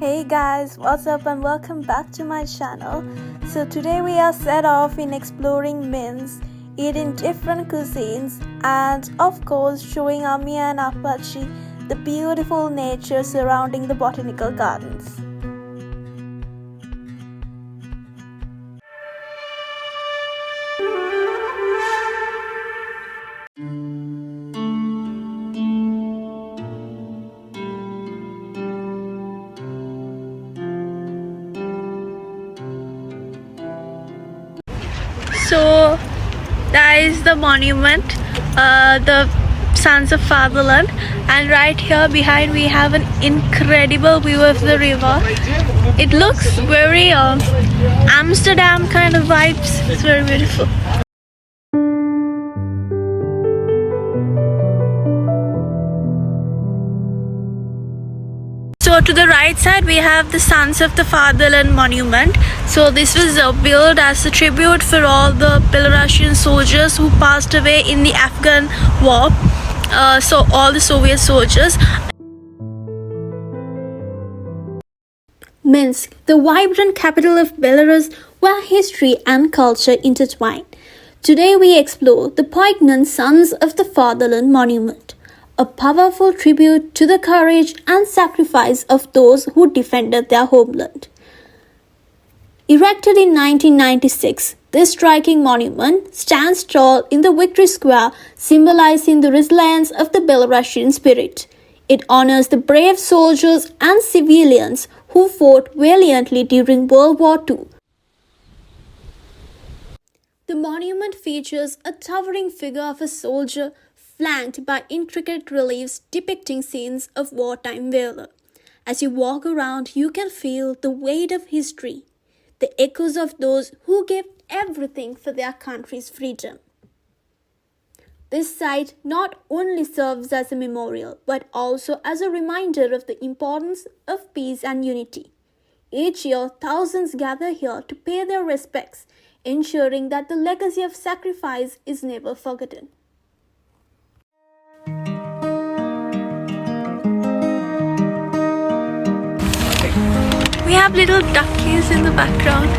Hey guys, what's up and welcome back to my channel. So today we are set off in exploring Minsk, eating different cuisines and of course showing Ami and Apache the beautiful nature surrounding the botanical gardens. So that is the monument, the Sons of Fatherland, and right here behind we have an incredible view of the river. It looks very Amsterdam kind of vibes. It's very beautiful. So to the right side we have the Sons of the Fatherland monument. So this was built as a tribute for all the Belarusian soldiers who passed away in the Afghan war. So all the Soviet soldiers. Minsk, the vibrant capital of Belarus, where history and culture intertwine. Today we explore the poignant Sons of the Fatherland monument, a powerful tribute to the courage and sacrifice of those who defended their homeland. Erected in 1996, this striking monument stands tall in the Victory Square, symbolizing the resilience of the Belarusian spirit. It honors the brave soldiers and civilians who fought valiantly during World War II. The monument features a towering figure of a soldier flanked by intricate reliefs depicting scenes of wartime valor. As you walk around, you can feel the weight of history, the echoes of those who gave everything for their country's freedom. This site not only serves as a memorial, but also as a reminder of the importance of peace and unity. Each year, thousands gather here to pay their respects, ensuring that the legacy of sacrifice is never forgotten. We have little duckies in the background.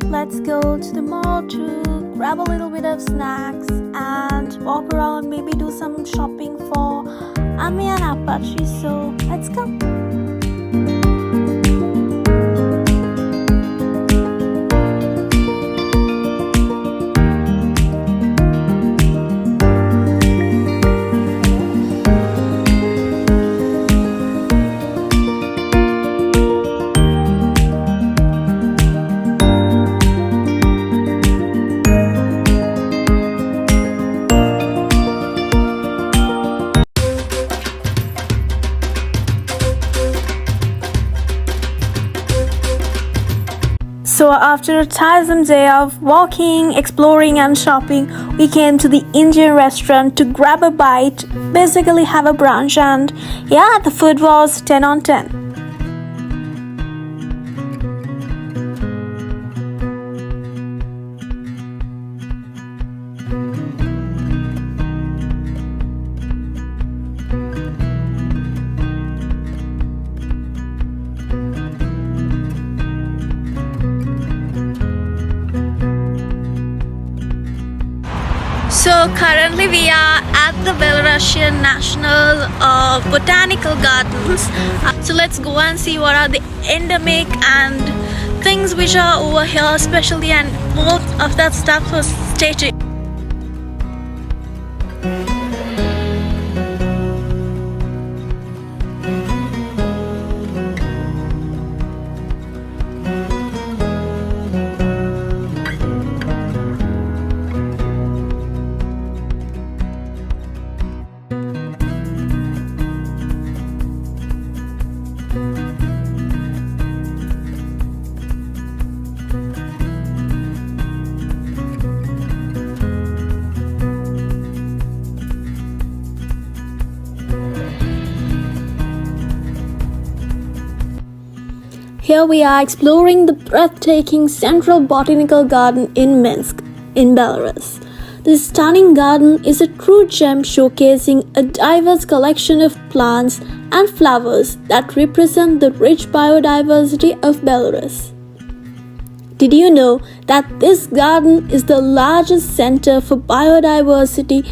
Let's go to the mall to grab a little bit of snacks and walk around, maybe do some shopping for Ami and Apache. So let's go. after a tiresome day of walking, exploring, and shopping, we came to the Indian restaurant to grab a bite, basically have a brunch, and yeah, the food was 10 on 10. So currently we are at the Belarusian National Botanical Gardens. So let's go and see what are the endemic and things which are over here especially, and more of that stuff was stated. Here we are exploring the breathtaking Central Botanical Garden in Minsk, in Belarus. This stunning garden is a true gem showcasing a diverse collection of plants and flowers that represent the rich biodiversity of Belarus. Did you know that this garden is the largest center for biodiversity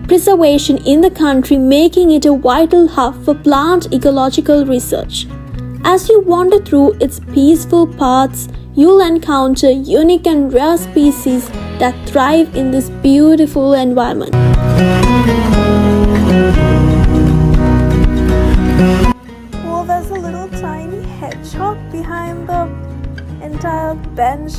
preservation in the country, making it a vital hub for plant ecological research? As you wander through its peaceful paths, you'll encounter unique and rare species that thrive in this beautiful environment. Well, there's a little tiny hedgehog behind the entire bench.